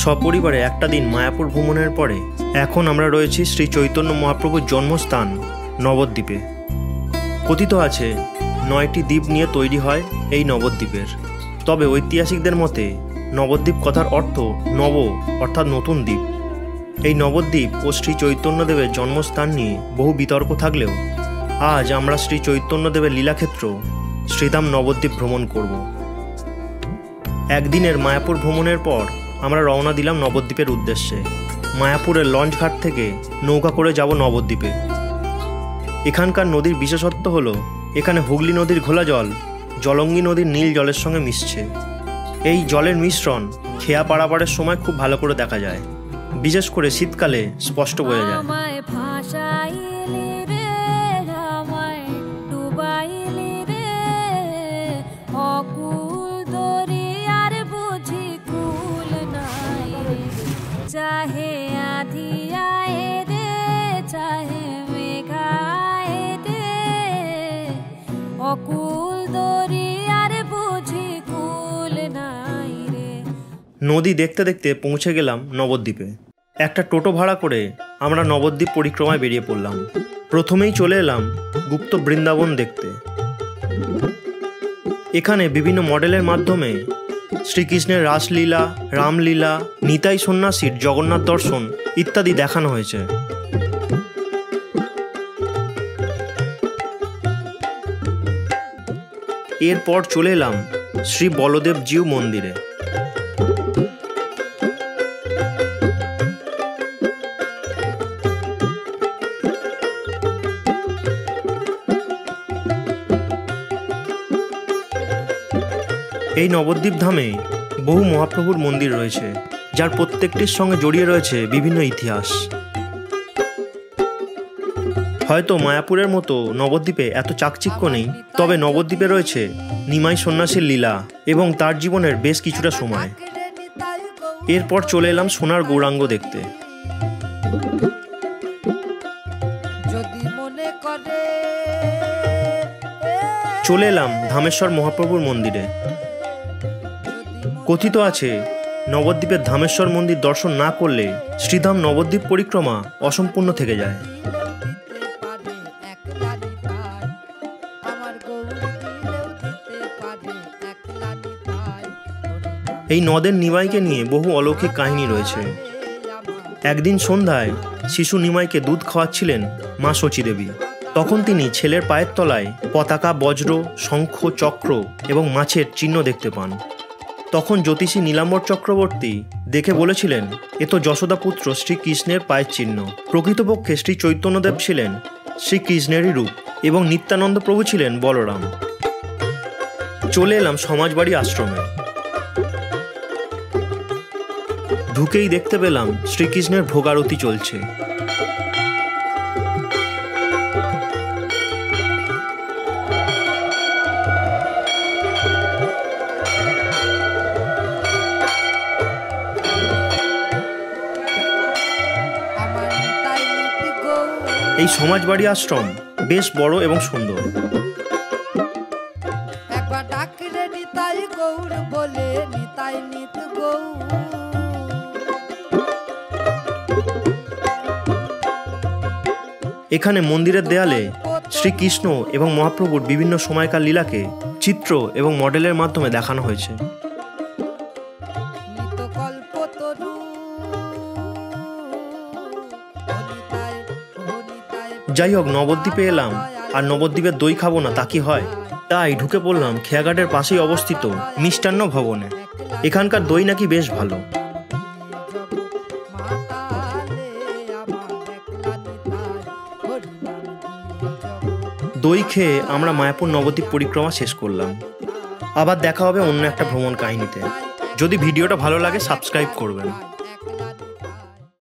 সপরিবারে একটা দিন মায়াপুর ভ্রমণের পরে এখন আমরা রয়েছি শ্রী চৈতন্য মহাপ্রভুর জন্মস্থান নবদ্বীপে। কথিত আছে 9টি দ্বীপ নিয়ে তৈরি হয় এই নবদ্বীপের। তবে ঐতিহাসিকদের মতে নবদ্বীপ কথার অর্থ নব অর্থাৎ নতুন দ্বীপ। এই নবদ্বীপ ও শ্রী চৈতন্যদেবের জন্মস্থান নিয়ে বহু বিতর্ক থাকলেও আজ আমরা শ্রী চৈতন্যদেবের লীলাক্ষেত্র শ্রীধাম নবদ্বীপ ভ্রমণ করব। একদিনের মায়াপুর ভ্রমণের পর আমরা রওনা দিলাম নবদ্বীপের উদ্দেশ্যে। মায়াপুরের লঞ্চ ঘাট থেকে নৌকা করে যাব নবদ্বীপে। এখানকার নদীর বিশেষত্ব হলো এখানে হুগলি নদীর ঘোলা জল জলঙ্গি নদীর নীল জলের সঙ্গে মিশছে। এই জলের মিশ্রণ খেয়া পারাপারের সময় খুব ভালো করে দেখা যায়, বিশেষ করে শীতকালে স্পষ্ট বোঝা যায়। चाहे आधी आए रे चाहे मेघा आए रे অকুল দরিয়ার বুঝি কুল নাই রে। নদী দেখতে দেখতে পৌঁছে গেলাম নবদ্বীপে। একটা টোটো ভাড়া করে আমরা নবদ্বীপ পরিক্রমায় বেরিয়ে পড়লাম। প্রথমেই চলে এলাম গুপ্ত বৃন্দাবন দেখতে। এখানে বিভিন্ন মডেলের মাধ্যমে শ্রীকৃষ্ণের রাসলীলা, রামলীলা, নিতাই সন্ন্যাসীর জগন্নাথ দর্শন ইত্যাদি দেখানো হয়েছে। এরপর চলে এলাম শ্রী বলদেবজিউ মন্দিরে। এই নবদ্বীপ ধামে বহু মহাপ্রভুর মন্দির রয়েছে, যার প্রত্যেকটির সঙ্গে জড়িয়ে রয়েছে বিভিন্ন ইতিহাস। হয়তো মায়াপুরের মতো নবদ্বীপে এত চাকচিক্য নেই, তবে নবদ্বীপে রয়েছে নিমাই সন্ন্যাসীর লীলা এবং তার জীবনের বেশ কিছুটা সময়। এরপর চলে এলাম সোনার গৌরাঙ্গ দেখতে। চলে এলাম ধামেশ্বর মহাপ্রভুর মন্দিরে। কথিত আছে নবদ্বীপের ধামেশ্বর মন্দির দর্শন না করলে শ্রীধাম নবদ্বীপ পরিক্রমা অসম্পূর্ণ থেকে যায়। এই নদের নিমাইকে নিয়ে বহু অলৌকিক কাহিনী রয়েছে। একদিন সন্ধ্যায় শিশু নিমাইকে দুধ খাওয়াচ্ছিলেন মা শচীদেবী। তখন তিনি ছেলের পায়ের তলায় পতাকা, বজ্র, শঙ্খ, চক্র এবং মাছের চিহ্ন দেখতে পান। তখন জ্যোতিষী নীলাম্বর চক্রবর্তী দেখে বলেছিলেন, এ তো যশোদাপুত্র শ্রীকৃষ্ণের পায়ের চিহ্ন। প্রকৃতপক্ষে শ্রী চৈতন্যদেব ছিলেন শ্রীকৃষ্ণেরই রূপ এবং নিত্যানন্দ প্রভু ছিলেন বলরাম। চলে এলাম সমাজবাড়ি আশ্রমে। ঢুকেই দেখতে পেলাম শ্রীকৃষ্ণের ভোগারতি চলছে। এই সমাজবাড়ি আশ্রম বেশ বড় এবং সুন্দর। এখানে মন্দিরের দেয়ালে শ্রীকৃষ্ণ এবং মহাপ্রভুর বিভিন্ন সময়কার লীলাকে চিত্র এবং মডেলের মাধ্যমে দেখানো হয়েছে। যাই হোক, নবদ্বীপে এলাম আর নবদ্বীপের দই খাবো না তা কি হয়? তাই ঢুকে পড়লাম খেয়াঘাটের পাশেই অবস্থিত মিষ্টান্ন ভবনে। এখানকার দই নাকি বেশ ভালো। দই খেয়ে আমরা মায়াপুর নবদ্বীপ পরিক্রমা শেষ করলাম। আবার দেখা হবে অন্য একটা ভ্রমণ কাহিনীতে। যদি ভিডিওটা ভালো লাগে সাবস্ক্রাইব করবেন।